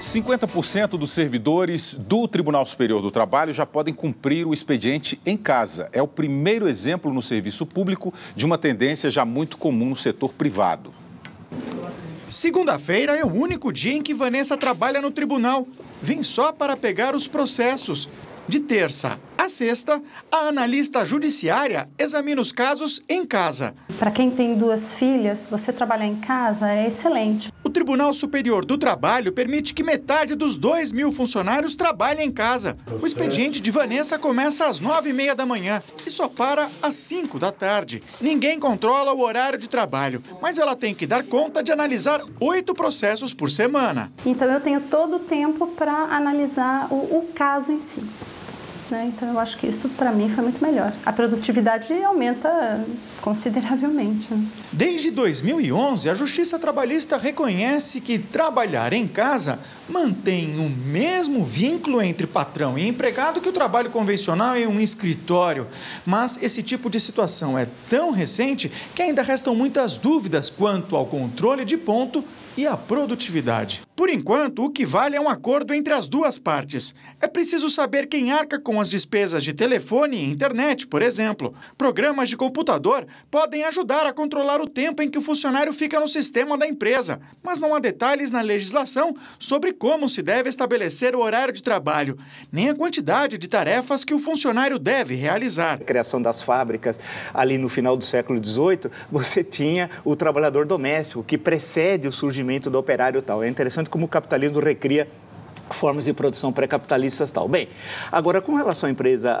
50% dos servidores do Tribunal Superior do Trabalho já podem cumprir o expediente em casa. É o primeiro exemplo no serviço público de uma tendência já muito comum no setor privado. Segunda-feira é o único dia em que Vanessa trabalha no tribunal. Vem só para pegar os processos. De terça a sexta, a analista judiciária examina os casos em casa. Para quem tem 2 filhas, você trabalhar em casa é excelente. O Tribunal Superior do Trabalho permite que metade dos 2.000 funcionários trabalhem em casa. O expediente de Vanessa começa às 9h30 da manhã e só para às 5 da tarde. Ninguém controla o horário de trabalho, mas ela tem que dar conta de analisar 8 processos por semana. Então eu tenho todo o tempo para analisar o caso em si. Então, eu acho que isso, para mim, foi muito melhor. A produtividade aumenta consideravelmente. Desde 2011, a Justiça Trabalhista reconhece que trabalhar em casa mantém o mesmo vínculo entre patrão e empregado que o trabalho convencional em um escritório. Mas esse tipo de situação é tão recente que ainda restam muitas dúvidas quanto ao controle de ponto e à produtividade. Por enquanto, o que vale é um acordo entre as duas partes. É preciso saber quem arca com as despesas de telefone e internet, por exemplo. Programas de computador podem ajudar a controlar o tempo em que o funcionário fica no sistema da empresa, mas não há detalhes na legislação sobre como se deve estabelecer o horário de trabalho, nem a quantidade de tarefas que o funcionário deve realizar. A criação das fábricas, ali no final do século XVIII, você tinha o trabalhador doméstico, que precede o surgimento do operário e tal. É interessante como o capitalismo recria formas de produção pré-capitalistas e tal. Bem, agora, com relação à empresa,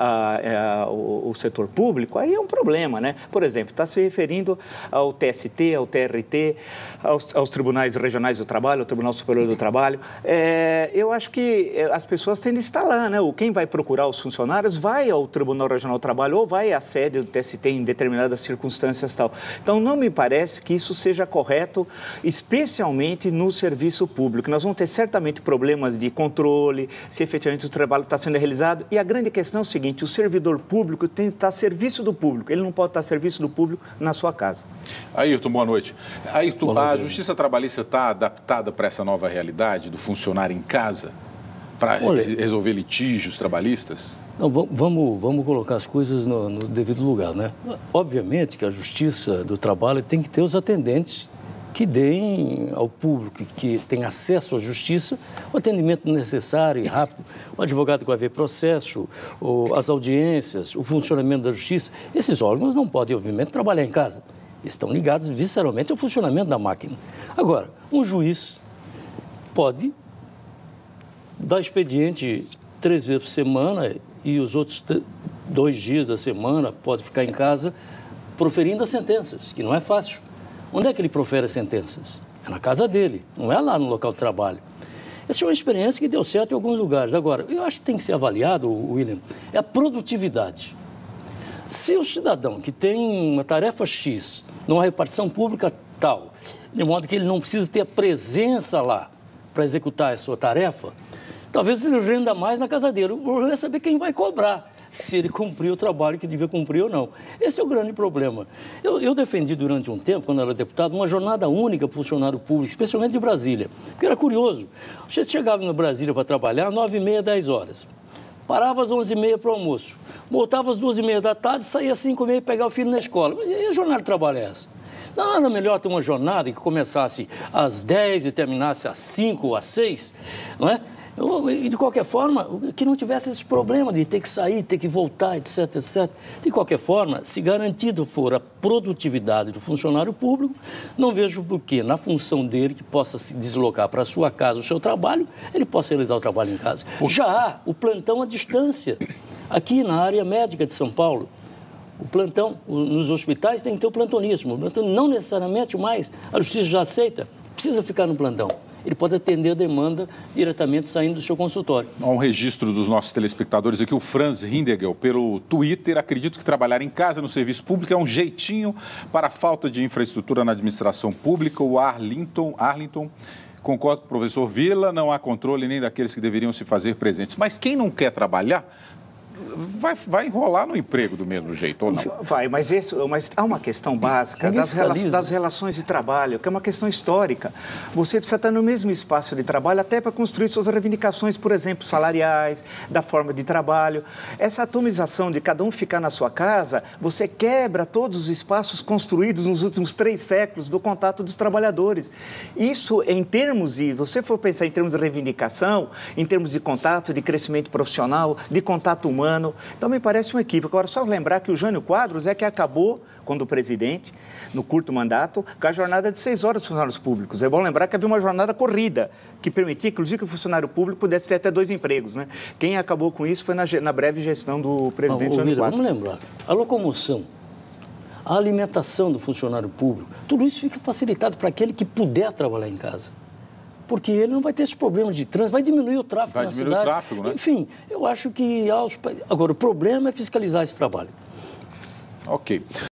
ao setor público, aí é um problema, né? Por exemplo, está se referindo ao TST, ao TRT, aos tribunais regionais do trabalho, ao Tribunal Superior do Trabalho. Eu acho que as pessoas têm de estar lá, né? Quem vai procurar os funcionários vai ao Tribunal Regional do Trabalho ou vai à sede do TST em determinadas circunstâncias e tal. Então, não me parece que isso seja correto, especialmente no serviço público. Nós vamos ter certamente problemas de controle, se efetivamente o trabalho está sendo realizado. E a grande questão é o seguinte, o servidor público tem que estar a serviço do público. Ele não pode estar a serviço do público na sua casa. Ayrton, boa noite. Ayrton, a Justiça Trabalhista está adaptada para essa nova realidade do funcionário em casa, para resolver litígios trabalhistas? Não, vamos colocar as coisas no devido lugar, né? Obviamente que a Justiça do Trabalho tem que ter os atendentes que deem ao público que tem acesso à justiça o atendimento necessário e rápido, o advogado que vai ver processo, as audiências, o funcionamento da justiça. Esses órgãos não podem, obviamente, trabalhar em casa. Estão ligados visceralmente ao funcionamento da máquina. Agora, um juiz pode dar expediente 3 vezes por semana e os outros 2 dias da semana pode ficar em casa proferindo as sentenças, que não é fácil. Onde é que ele profere as sentenças? É na casa dele, não é lá no local de trabalho. Essa é uma experiência que deu certo em alguns lugares. Agora, eu acho que tem que ser avaliado, William, é a produtividade. Se o cidadão que tem uma tarefa X, numa repartição pública tal, de modo que ele não precisa ter a presença lá para executar a sua tarefa, talvez ele renda mais na casa dele. O problema é saber quem vai cobrar, se ele cumpriu o trabalho que devia cumprir ou não. Esse é o grande problema. Eu defendi durante um tempo, quando eu era deputado, uma jornada única para o funcionário público, especialmente em Brasília. Porque era curioso. Você chegava em Brasília para trabalhar às 9h30, 10 horas. Parava às 11h30 para o almoço. Voltava às 2h30 da tarde, saía às 5h30 e pegava o filho na escola. E a jornada de trabalho é essa? Não era melhor ter uma jornada que começasse às 10 e terminasse às 5 ou às 6, não é? E, de qualquer forma, que não tivesse esse problema de ter que sair, ter que voltar, etc, etc. De qualquer forma, se garantido for a produtividade do funcionário público, não vejo por que, na função dele, que possa se deslocar para a sua casa, o seu trabalho, ele possa realizar o trabalho em casa. Já há o plantão à distância. Aqui na área médica de São Paulo, o plantão, nos hospitais tem que ter o plantonismo. O plantão não necessariamente mais, a justiça já aceita, precisa ficar no plantão. Ele pode atender a demanda diretamente saindo do seu consultório. Há um registro dos nossos telespectadores aqui, o Franz Hindegel, pelo Twitter. Acredito que trabalhar em casa no serviço público é um jeitinho para a falta de infraestrutura na administração pública. O Arlington, concordo com o professor Vila, não há controle nem daqueles que deveriam se fazer presentes. Mas quem não quer trabalhar vai enrolar no emprego do mesmo jeito, ou não? Vai, mas há uma questão básica das relações de trabalho, que é uma questão histórica. Você precisa estar no mesmo espaço de trabalho até para construir suas reivindicações, por exemplo, salariais, da forma de trabalho. Essa atomização de cada um ficar na sua casa, você quebra todos os espaços construídos nos últimos 3 séculos do contato dos trabalhadores. Isso, em termos de, você for pensar em termos de reivindicação, em termos de contato, de crescimento profissional, de contato humano, então me parece um equívoco. Agora, só lembrar que o Jânio Quadros é que acabou, quando presidente, no curto mandato, com a jornada de 6 horas dos funcionários públicos. É bom lembrar que havia uma jornada corrida, que permitia, inclusive, que o funcionário público pudesse ter até 2 empregos, né? Quem acabou com isso foi na breve gestão do presidente Jânio Quadros. Vamos lembrar, a locomoção, a alimentação do funcionário público, tudo isso fica facilitado para aquele que puder trabalhar em casa. Porque ele não vai ter esse problema de trânsito, vai diminuir o tráfego na cidade. Vai diminuir o tráfego, né? Enfim, eu acho que... Agora, o problema é fiscalizar esse trabalho. Ok.